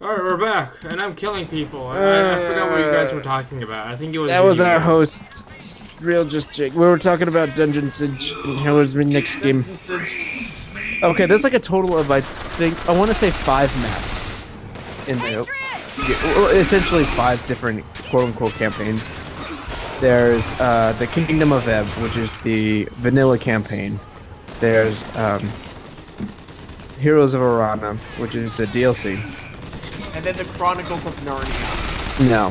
Alright, we're back, and I'm killing people. I forgot what you guys were talking about. I think it was That was video our games. host, Real Just Jake. We were talking about Dungeon Siege, and here was my next game. Okay, there's like a total of, I want to say 5 maps in there. Well, essentially 5 different quote-unquote campaigns. There's the Kingdom of Ebb, which is the vanilla campaign. There's Heroes of Arana, which is the DLC. And then the Chronicles of Narnia. No.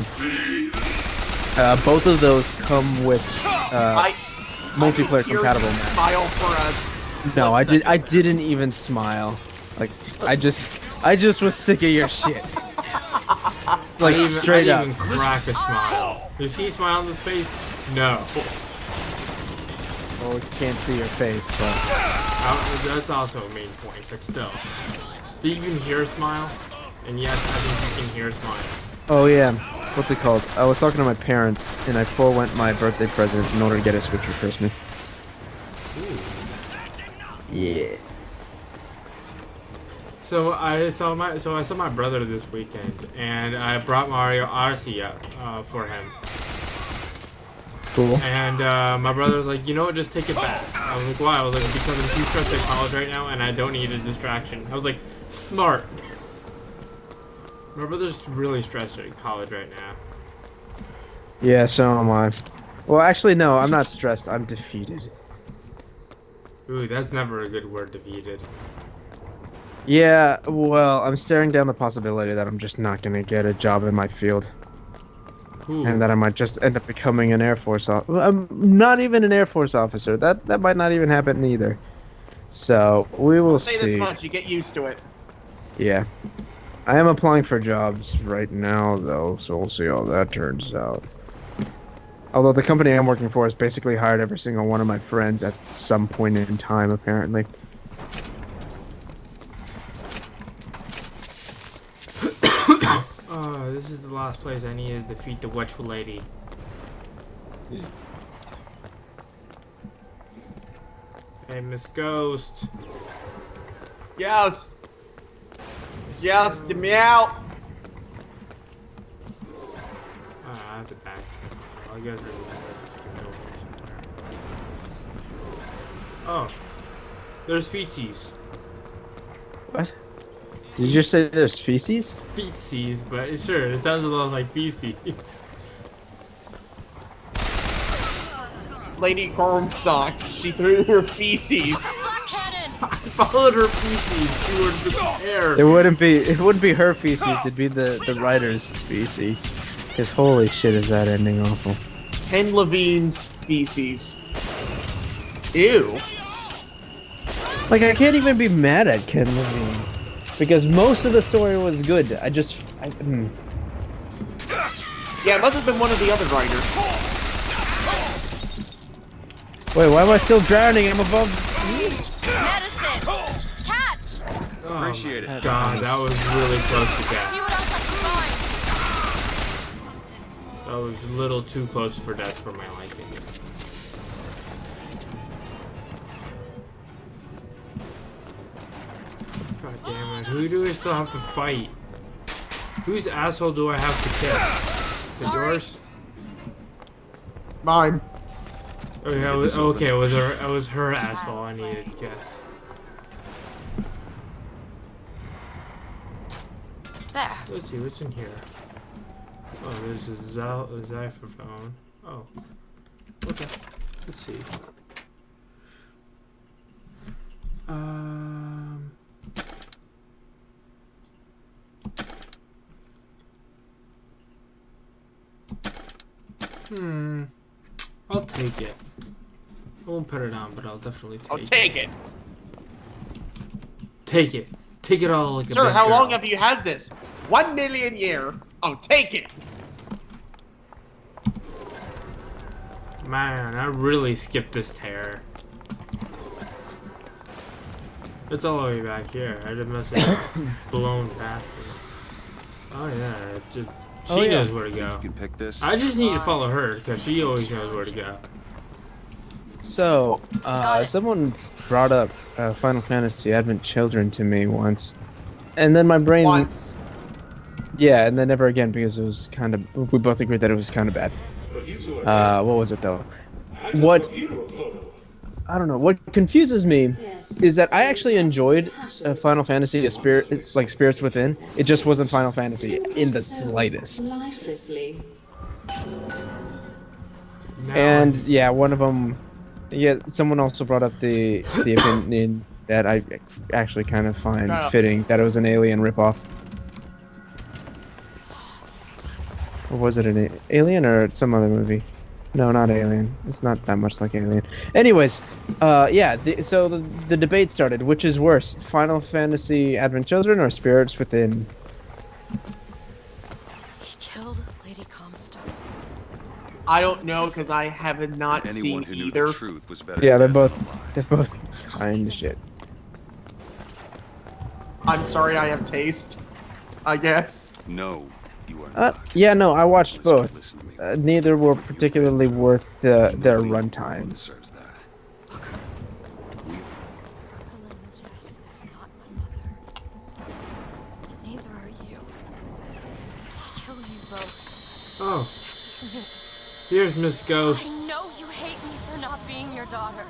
Both of those come with multiplayer compatible maps. Smile for a No, I second. didn't even smile. Like I just was sick of your shit. Like straight I up. didn't even crack a smile. You see a smile on his face? No. Well, we can't see your face, so. That's also a main point, but still. Do you even hear a smile? And yes, I think you can hear a smile. Oh yeah. What's it called? I was talking to my parents, and I forewent my birthday present in order to get a Switch for Christmas. Ooh. Yeah. So I saw my brother this weekend, and I brought Mario Odyssey up for him. Cool. And my brother was like, you know what, just take it back. I was like, why? I was like, because I'm too stressed at college right now, and I don't need a distraction. I was like, smart. My brother's really stressed at college right now. Yeah, so am I. Well, actually, no, I'm not stressed. I'm defeated. Ooh, that's never a good word, defeated. Yeah, well, I'm staring down the possibility that I'm just not gonna get a job in my field. Ooh. And that I might just end up becoming an Air Force officer. I'm not even an Air Force officer. That might not even happen either. So, we will I'll say this see. much, you get used to it. Yeah. I am applying for jobs right now, though, so we'll see how that turns out. Although the company I'm working for has basically hired every single one of my friends at some point in time, apparently. Oh, this is the last place I need to defeat the witch lady. Hey, Miss Ghost. Yes! Yes, get me out! I have to backtrack. I guess there's skipped over somewhere. Oh. There's feetsies. What? Did you just say there's feces? Feetsies, but sure, it sounds a lot like feces. Lady Gormstock, she threw her feces. I followed her feces towards the air. It wouldn't be her feces, it'd be the writer's feces. Because holy shit is that ending awful. Ken Levine's feces. Ew. Like, I can't even be mad at Ken Levine. Because most of the story was good. Yeah, it must have been one of the other writers. Wait, why am I still drowning? I'm above. Medicine! Catch! Oh Appreciate my it. God, that was really close to See death. what else I can find! That was a little too close for death for my liking. God damn it, who do we still have to fight? Whose asshole do I have to kill? Sorry. Yours? Mine. Oh, yeah, okay, it was her asshole I needed to guess. There. Let's see, what's in here? Oh, there's a xylophone. Oh. Okay. Let's see. I'll take it. I won't put it on, but I'll definitely take it. I'll take it. Take it. Take it all like a Sir, big how girl. long have you had this? 1 million year. I'll take it. Man, I really skipped this terror. It's all the way back here. I just must have blown past it. Oh yeah, it's just, she knows where to You go. can pick this. I just need to follow her because she always knows where to go. So, Got it. someone brought up Final Fantasy Advent Children to me once, and then my brain Once. Yeah, and then never again because it was kind of. We both agreed that it was kind of bad. What was it though? What I don't know. What confuses me is that I actually enjoyed Final Fantasy: A Spirit, like Spirits Within. It just wasn't Final Fantasy in the slightest. Lifelessly. And yeah, one of them. Yeah, someone also brought up the opinion that I actually kind of find fitting that it was an Alien ripoff. Or was it an Alien or some other movie? No, not Alien. It's not that much like Alien. Anyways, yeah. So the debate started. Which is worse, Final Fantasy Advent Children or Spirits Within? He killed Lady Comstock. I don't know because I have not Anyone seen who knew either. the truth was better Yeah, they're dead both than alive. kind of shit. I'm sorry, I have taste. I guess. No, you are not. Yeah, no, I watched both. Listen to me. Neither were particularly worth their Nobody runtimes. deserves that. Rosalind Jess is not my mother. Neither are you. He killed you both. Oh, This is for me. here's Miss Ghost. I know you hate me for not being your daughter.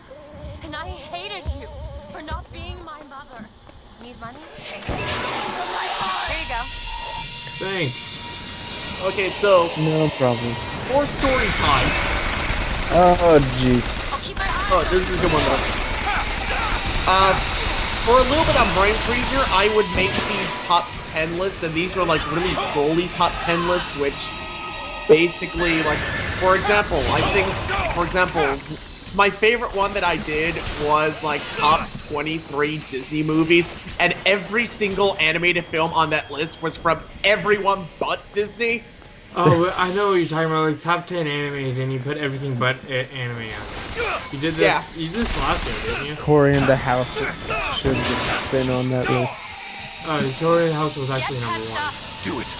And I hated you for not being my mother. Need money? Take this. Here you go. Thanks. Okay, so No problem. for story time. Oh, jeez. I'll keep my eye Oh, on this is a good one though. For a little bit on Brain Freezer, I would make these top 10 lists, and these were like really solely top 10 lists, which basically, like, for example, my favorite one that I did was like top 23 Disney movies, and every single animated film on that list was from everyone but Disney. Oh, I know what you're talking about, like top 10 animes, and you put everything but anime on. You did this. Yeah. You did this last year, didn't you? Corey in the House should have been on that list. Victoria House was actually number catch one. up. Do it.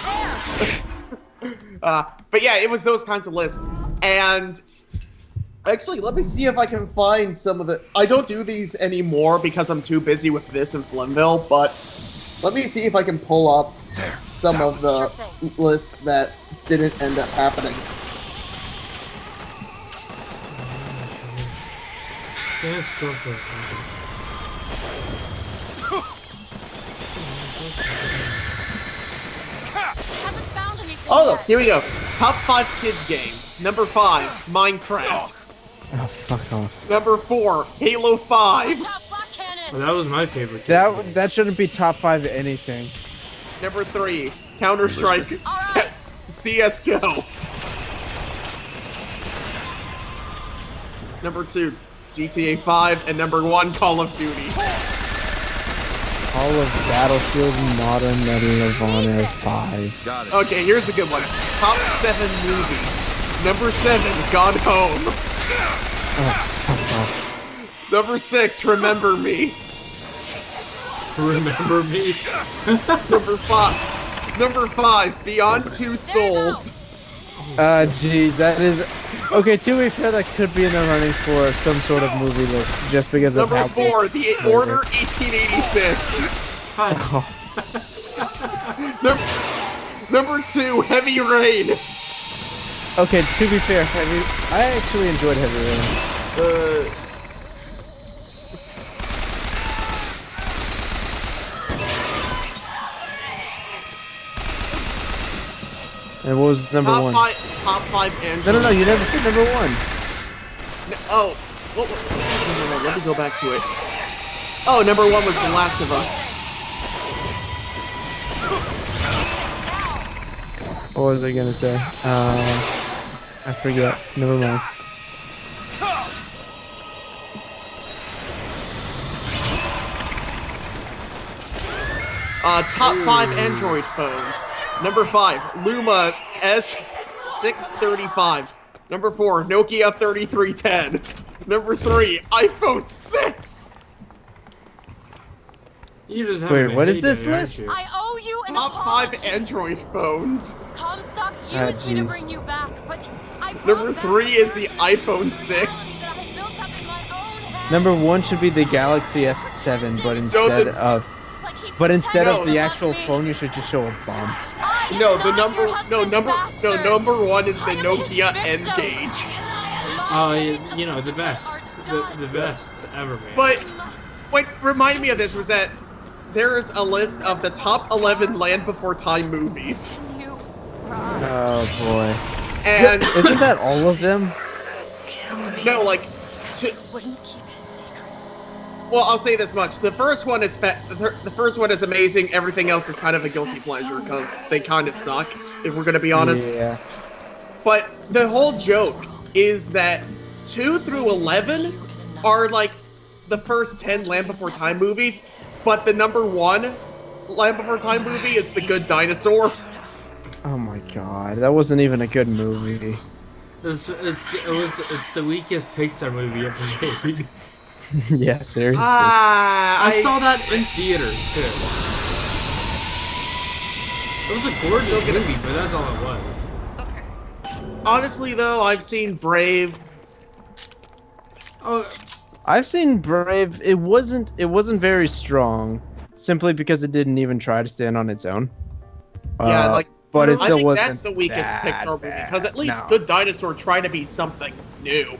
But yeah, it was those kinds of lists. And actually, let me see if I can find some of the... I don't do these anymore because I'm too busy with this in Flimville, but let me see if I can pull up some of the lists that didn't end up happening. Stand still for a second. Haven't found anything Oh, yet. here we go. Top 5 kids games. Number 5, Minecraft. Oh, fuck off. Number 4, Halo 5. Top Black Cannon. Well, that was my favorite. kid game. That shouldn't be top 5 anything. Number 3, Counter-Strike. All right. CSGO. Number 2, GTA 5. And number 1, Call of Duty. All of Battlefield Modern Medal of Honor 5. Got it. Okay, here's a good one. Top 7 movies. Number 7, Gone Home. Oh, fuck off. Number 6, Remember Me. Remember me? Number 5, Beyond Two Souls. Geez, that is... Okay, to be fair, that could be in the running for some sort of movie list, just because of Number how... 4, The Order 1886. Number 2, Heavy Rain. Okay, to be fair, I actually enjoyed Heavy Rain. And what was number 1? Top 5 Android. No, you never said number 1. Oh, no, let me go back to it. Oh, number 1 was The Last of Us. What was I gonna say? I forget. Never mind. Top 5 Android phones. Number 5, Luma S635. Number 4, Nokia 3310. Number 3, iPhone 6. You just have Wait, to what is hate this me, aren't list? you? I owe you an Top 5 apology. Android phones. Comstock used me to jeez. bring you back, but I Number brought back 3 is the version iPhone 6. that I had built up in my own head. Number 1 should be the Galaxy S7, but instead of... Like he But instead of pretended the to actual love me. phone, you should just show a bomb. I No, the number Your husband's bastard. number one is the I am his Nokia victim. N-Gage. Oh, you know, the best. The best ever, man. But what reminded me of this was that there's a list of the top 11 Land Before Time movies. You Oh boy. And Isn't that all of them? no, like, wouldn't keep his secret. well, I'll say this much: the first one is the first one is amazing. Everything else is kind of a guilty pleasure because they kind of suck, if we're gonna be honest. Yeah. But the whole joke is that 2 through 11 are like the first 10 Land Before Time movies, but the number 1 Land Before Time movie is The Good Dinosaur. Oh my god, that wasn't even a good movie. It's the weakest Pixar movie ever made. Yeah, seriously. I saw that in theaters too. It was a gorgeous movie, but that's all it was. Honestly, though, I've seen Brave. Oh, I've seen Brave. It wasn't very strong, simply because it didn't even try to stand on its own. Yeah, like, but it I still think wasn't that's the weakest that Pixar movie bad. because at least No. Good Dinosaur tried to be something new.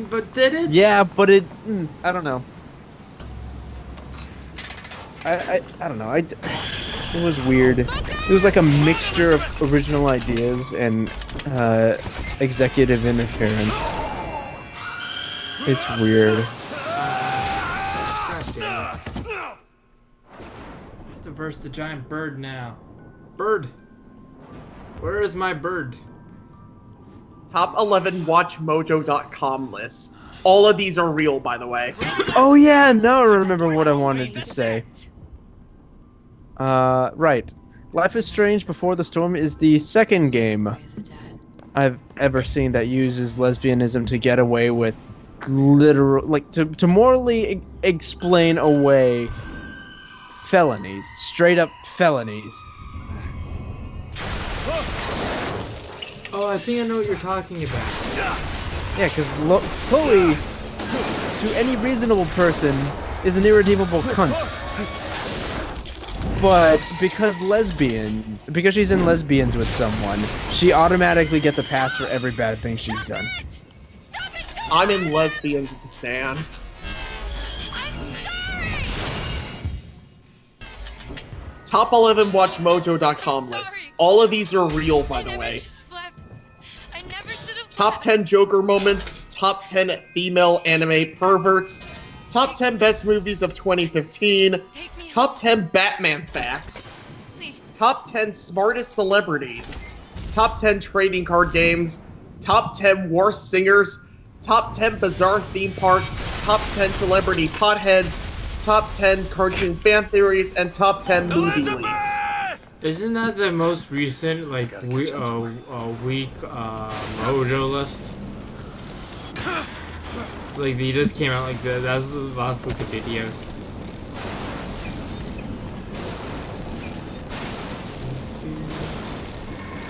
but did it? Yeah, but it. I don't know. I don't know. It was weird. It was like a mixture of original ideas and executive interference. It's weird. God damn it. I have to verse the giant bird now. Bird. Where is my bird? Top 11 WatchMojo.com list. All of these are real, by the way. Oh yeah, now I remember what I wanted to say. Right. Life is Strange Before the Storm is the second game I've ever seen that uses lesbianism to get away with literal, like, to morally explain away felonies. Straight up felonies. Oh, I think I know what you're talking about. Yeah, because Chloe, to any reasonable person, is an irredeemable cunt. But because she's in Lesbians with someone, she automatically gets a pass for every bad thing she's done. I'm in Lesbians with Dan. Top 11 WatchMojo.com list. All of these are real, by the way. Top 10 Joker moments, top 10 female anime perverts, top 10 best movies of 2015, top 10 Batman facts, top 10 smartest celebrities, top 10 trading card games, top 10 worst singers, top 10 bizarre theme parks, top 10 celebrity potheads, top 10 cartoon fan theories, and top 10 movie leaks. Isn't that the most recent, like, week Mojo list? Like, they just came out, like, that was the last book of videos.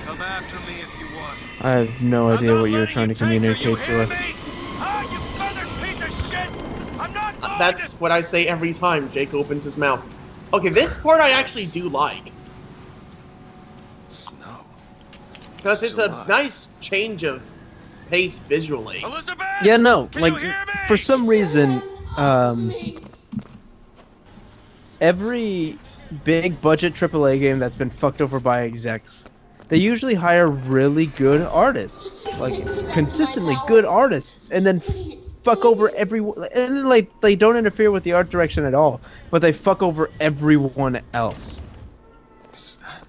Come after me if you want. I have no idea what you were trying to communicate to her. You feathered piece of shit! I'm not going That's what I say every time Jake opens his mouth. Okay, this part I actually do like. Snow. Because it's a nice change of pace visually. Elizabeth! Yeah, no, Can like, you hear me? for some reason, every big budget AAA game that's been fucked over by execs, they usually hire really good artists, like consistently good artists, and then fuck over everyone, and then, like, they don't interfere with the art direction at all, but they fuck over everyone else. Is that?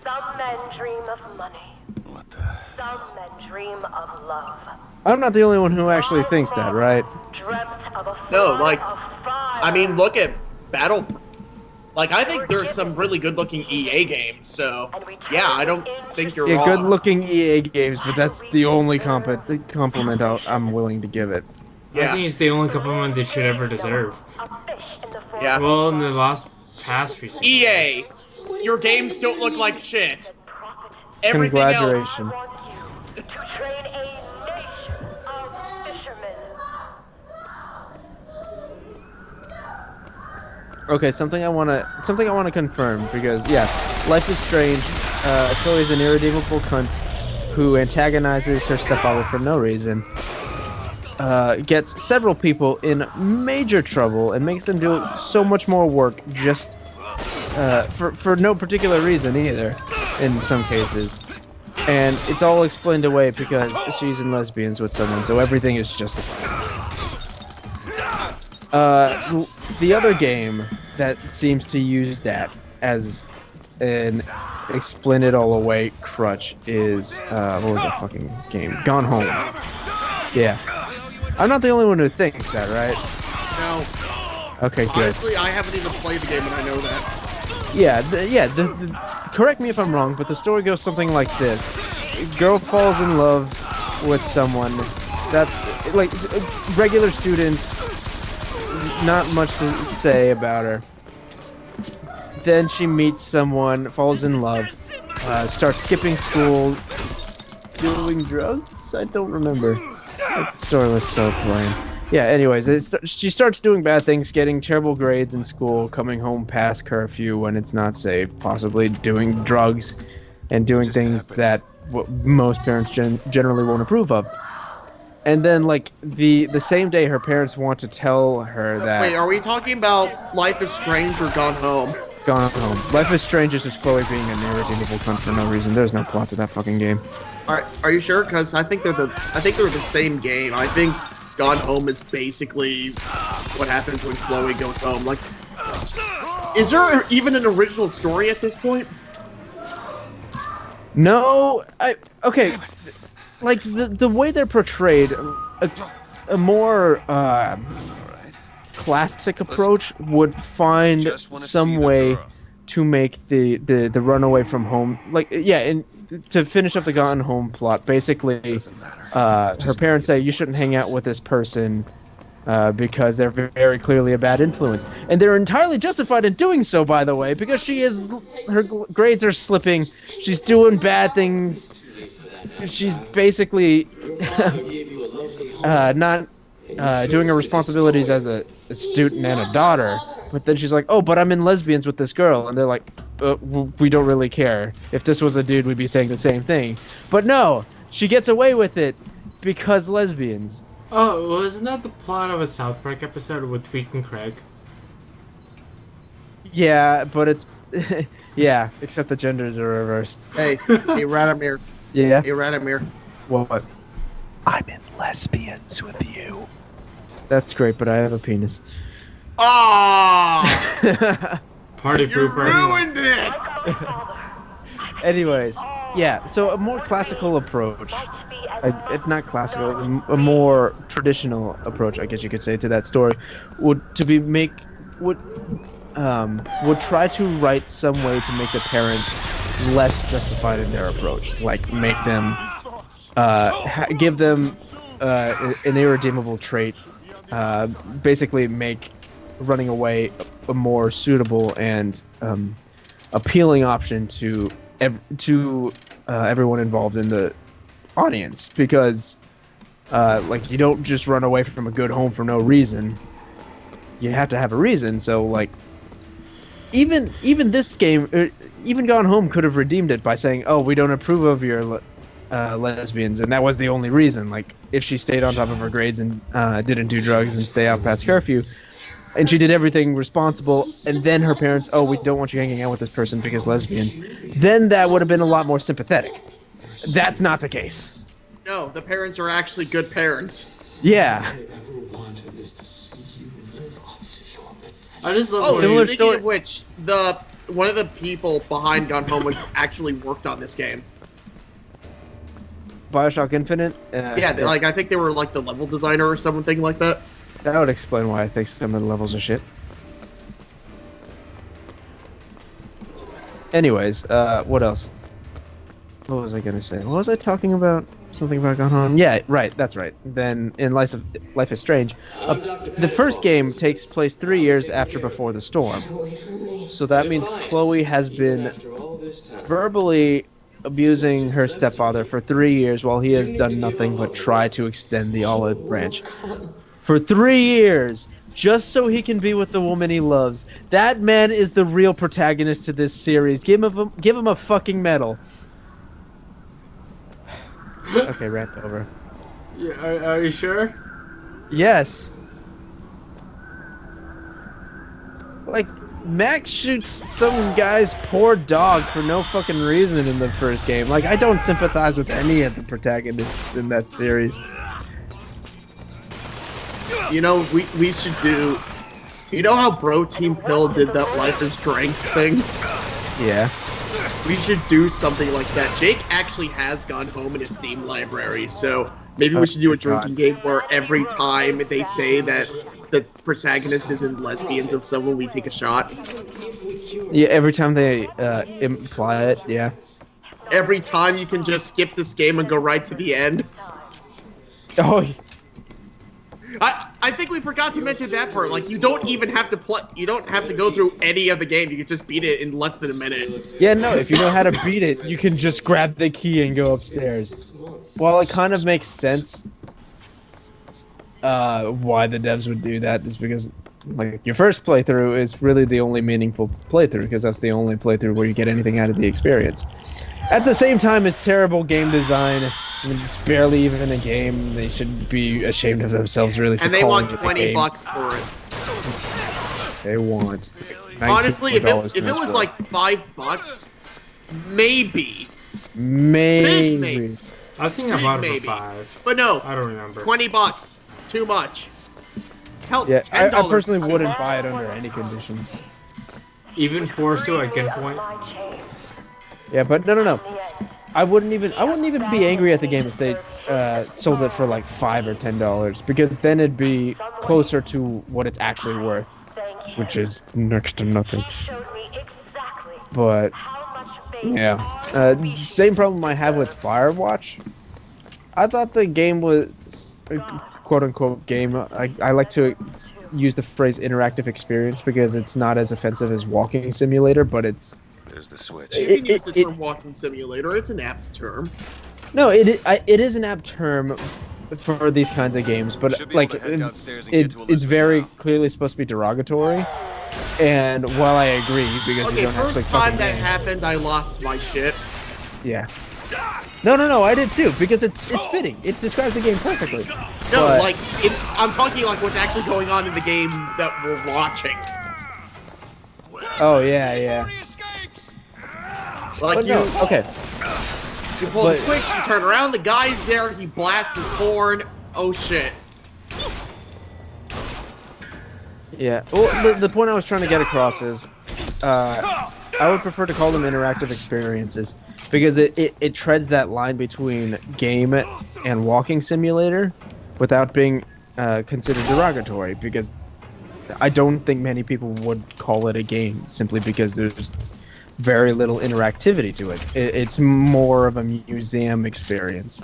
Some men dream of money. What the? Some men dream of love. I'm not the only one who actually thinks that, right? Dreamt of a No, fire like, of fire. I mean, look at Battle. Like, I think there's some really good-looking EA games, so yeah, I don't think you're Yeah, wrong. good-looking EA games, but that's the only compliment I'm willing to give it. I Yeah, think it's the only compliment they should ever deserve. A fish in the form yeah. Well, in the last past recent. EA, your games don't look like shit. Everything else. Congratulations. I want you to train a nation of fishermen. Okay, something I wanna confirm, because yeah, Life is Strange. Chloe's an irredeemable cunt who antagonizes her stepfather for no reason. Gets several people in major trouble and makes them do so much more work just for no particular reason either, in some cases. And it's all explained away because she's in lesbians with someone, so everything is justified. The other game that seems to use that as an explain it all away crutch is, what was that fucking game? Gone Home. Yeah. I'm not the only one who thinks that, right? No. Okay, good. Honestly, I haven't even played the game and I know that. Yeah, correct me if I'm wrong, but the story goes something like this. Girl falls in love with someone that, like, regular students, not much to say about her. Then she meets someone, falls in love, starts skipping school, doing drugs? I don't remember. That story was so plain. Yeah, anyways, she starts doing bad things, getting terrible grades in school, coming home past curfew when it's not safe, possibly doing drugs and doing things that most parents generally won't approve of. And then, like, the same day, her parents want to tell her that... Wait, are we talking about Life is Strange or Gone Home? Gone Home. Life is Strange is just Chloe being an irredeemable cunt for no reason. There's no plot to that fucking game. Are you sure? Because I think they're the same game. I think Gone Home is basically what happens when Chloe goes home. Like, is there even an original story at this point? No, okay. Like the way they're portrayed, a more classic approach would find some way to make the runaway from home, like, yeah, and to finish up the Gone Home plot, basically, her parents say you shouldn't hang out with this person because they're very clearly a bad influence, and they're entirely justified in doing so, by the way, because her grades are slipping, she's doing bad things, she's basically not doing her responsibilities as a student and a daughter. But then she's like, oh, but I'm in lesbians with this girl. And they're like, we don't really care. If this was a dude, we'd be saying the same thing. But no, she gets away with it because lesbians. Oh, wasn't that the plot of a South Park episode with Tweak and Craig? Yeah, but it's... yeah, except the genders are reversed. Hey, Radomir. Yeah? Hey, Radomir. What? I'm in lesbians with you. That's great, but I have a penis. Ah! Party You pooper. ruined it! Anyways, yeah, so a more classical approach, if not classical, a more traditional approach, I guess you could say, to that story would try to write some way to make the parents less justified in their approach, like make them give them an irredeemable trait, basically make running away a more suitable and appealing option to everyone involved in the audience, because like, you don't just run away from a good home for no reason. You have to have a reason. So, like, even this game, even Gone Home could have redeemed it by saying, oh, we don't approve of your lesbians, and that was the only reason. Like, if she stayed on top of her grades and didn't do drugs and stay out past curfew, and she did everything responsible, and then her parents, oh, we don't want you hanging out with this person because lesbians, then that would have been a lot more sympathetic. That's not the case. No, the parents are actually good parents. Yeah. I just love Oh, Similar speaking story- of which, one of the people behind Gone Home was actually worked on this game. Bioshock Infinite? Yeah, like, I think they were like the level designer or something like that. That would explain why I think some of the levels are shit. Anyways, what else? What was I gonna say? What was I talking about? Something about Gone Home? Yeah, right, that's right. Then in Life is Strange, the first game takes place 3 years after Before the Storm. So that means Chloe has been verbally abusing her stepfather for 3 years while he has done nothing but try to extend the olive branch. For 3 years, just so he can be with the woman he loves. That man is the real protagonist to this series. Give him a fucking medal. Okay, rant over. Yeah, are you sure? Yes. Like, Max shoots some guy's poor dog for no fucking reason in the first game. Like, I don't sympathize with any of the protagonists in that series. You know, we should do... You know how Bro Team Pill did that Life is Drinks thing? Yeah. We should do something like that. Jake actually has gone home in his Steam library, so maybe we should do a drinking game where every time they say that the protagonist isn't lesbians of someone, we take a shot. Yeah, every time they imply it, yeah. Every time you can just skip this game and go right to the end. Oh, I think we forgot to mention that part. Like, you don't even have to play. You don't have to go through any of the game. You can just beat it in less than a minute. yeah, no, if you know how to beat it, you can just grab the key and go upstairs. While it kind of makes sense why the devs would do that is because, like, your first playthrough is really the only meaningful playthrough because that's the only playthrough where you get anything out of the experience. At the same time, it's terrible game design. I mean, it's barely even a game. They should be ashamed of themselves, really. For And they calling want it a game. $20 for it. They want. Honestly, if $94 it was like $5, maybe. Maybe. I think I bought it Maybe. for 5. But no, I don't remember. $20, too much. Hell, Yeah, I $10. personally wouldn't buy it under any conditions. Even forced to a gunpoint. Yeah, but no. I wouldn't even be angry at the game if they sold it for like $5 or $10 because then it'd be closer to what it's actually worth, which is next to nothing. But yeah, same problem I have with Firewatch. I thought the game was a quote-unquote game. I like to use the phrase interactive experience because it's not as offensive as walking simulator, but it's There's the switch. You can use the term walking simulator. It's an apt term. no, it is an apt term for these kinds of games, but Should be like able to head downstairs and get to it's Elizabeth very now. clearly supposed to be derogatory. And while I agree, because you Okay, don't actually first time fucking that game, happened, I lost my shit. yeah. No, I did too because it's fitting. It describes the game perfectly. No, But- like, I'm talking like what's actually going on in the game that we're watching. Oh yeah. Like, But no, okay. you pull the but- switch, you turn around, the guy's there, he blasts his horn. Oh shit. Yeah. Well, the point I was trying to get across is, I would prefer to call them interactive experiences because it treads that line between game and walking simulator without being considered derogatory. Because I don't think many people would call it a game simply because there's very little interactivity to it. It's more of a museum experience,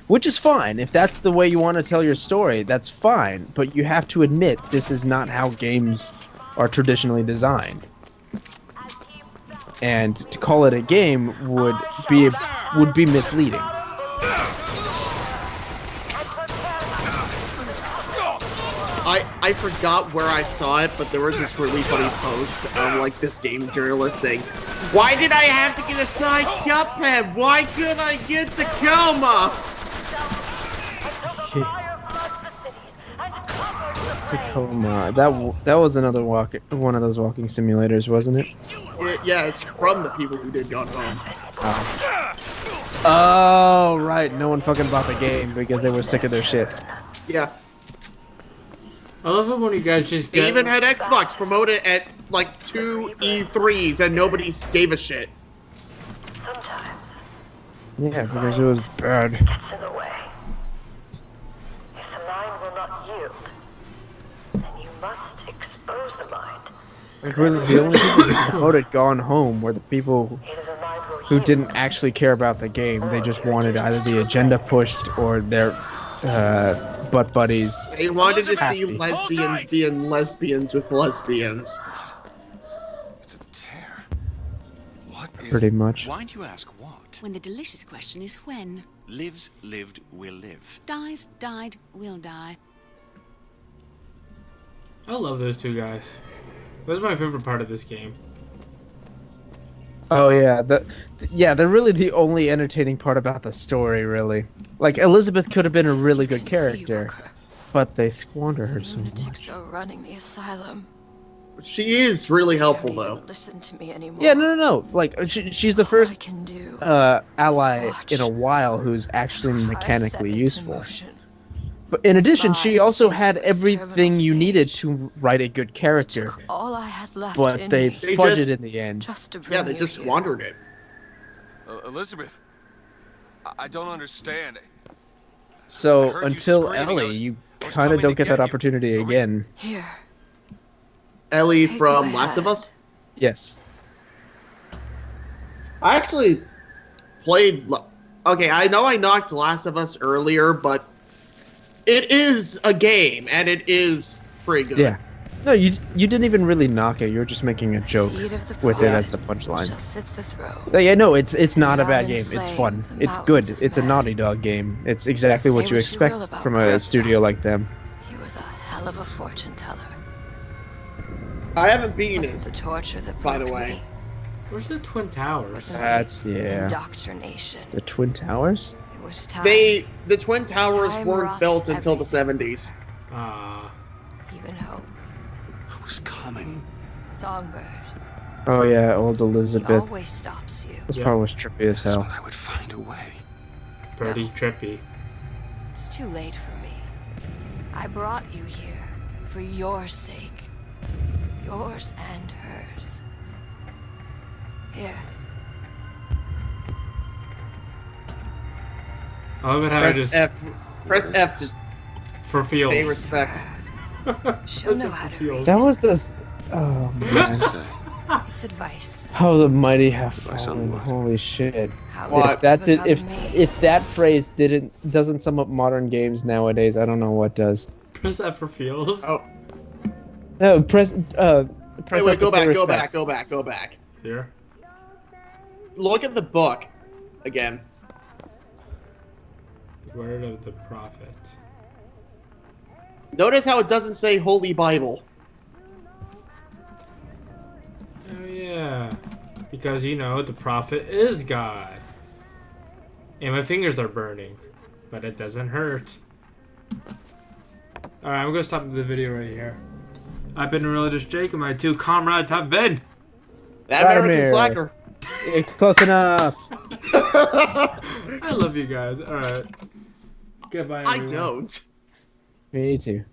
which is fine. If that's the way you want to tell your story, that's fine. But you have to admit this is not how games are traditionally designed. And to call it a game would be misleading. I forgot where I saw it, but there was this really funny post of like this game journalist saying, "Why did I have to get a side Cuphead? Why couldn't I get Tacoma?" Tacoma. That was another one of those walking simulators, wasn't it? Yeah, it's from the people who did Gone Home. Oh, right. No one fucking bought the game because they were sick of their shit. Yeah. I love it when you guys just They get... even had Xbox promoted at like 2 E3s and nobody gave a shit. Yeah, because it was bad. In the way. If the mind will not yield, then you must expose the mind. Like, really, the only people who promoted Gone Home were the people Either the mind will who yield, didn't actually care about the game. They just wanted either the agenda pushed or their butt buddies. They wanted to see Happy. lesbians being lesbians with lesbians. It's a tear. What is Pretty it? much. Why do you ask what? When the delicious question is when. Lives, lived, will live. Dies, died, will die. I love those two guys. That was my favorite part of this game. Oh yeah, they're really the only entertaining part about the story, really. Like Elizabeth could have been a really good character, but they squander her so Lunatics much. are running the asylum. She is really helpful, Don't though. even listen to me anymore. Yeah, no. Like she's the All I first can do ally watch. in a while who's actually I set mechanically into useful. motion. But in addition, she Spies also into had its everything terminal you needed stage. to write a good character. Took all I had left But in they me They fudged just- it in the end. just to bring Yeah, they you just here. squandered it. Elizabeth, I don't understand. I So heard you until screaming. Ellie, I was you coming kind of to don't get that get you. opportunity again. Here. Ellie Take from my Last of hand. Us. Yes. I actually played. Okay, I know I knocked Last of Us earlier, but it is a game, and it is pretty good. Yeah. No, you didn't even really knock it. You were just making a The joke seed of the with it Yeah. as the punchline. Just sits the throw. Yeah, no, it's not a bad Drown in game. It's flame fun. the It's good. mountains of It's a men. Naughty Dog game. It's exactly Say what you what you expect will about from a Grandpa. studio like them. He was a hell of a fortune teller. I haven't beaten Wasn't the it. torture that By the broke way. me. Where's the Twin Towers? Wasn't That's the yeah. indoctrination. The Twin Towers? It was time. The Twin Towers Time weren't rots built until the everything. 70s. Ah. Even hope. I was coming. Songbird. Oh yeah, old He Elizabeth. always stops you. This Yeah. part was trippy as That's hell. when I would find a way. Pretty trippy. It's too late for me. I brought you here for your sake. Yours and hers. Here. I love it how I Press just F. Press F to for feels. pay respects. She'll know how to read. That was the. Oh What's it man. say? It's advice. How the mighty have Advice on fallen. what? Holy shit. How What? not If that to did, become me. if that phrase doesn't sum up modern games nowadays, I don't know what does. Press that for feels. Oh, No, press wait, F go to pay back, go back, respects. go back, go back. Here. Look at the book again. The word of the prophet. Notice how it doesn't say Holy Bible. Oh yeah. Because you know the prophet is God. And my fingers are burning. But it doesn't hurt. Alright, I'm gonna stop the video right here. I've been Religious Jake and my two comrades have been. That American Vladimir. slacker. It's close enough. I love you guys. Alright. Goodbye I everyone. don't. Me too.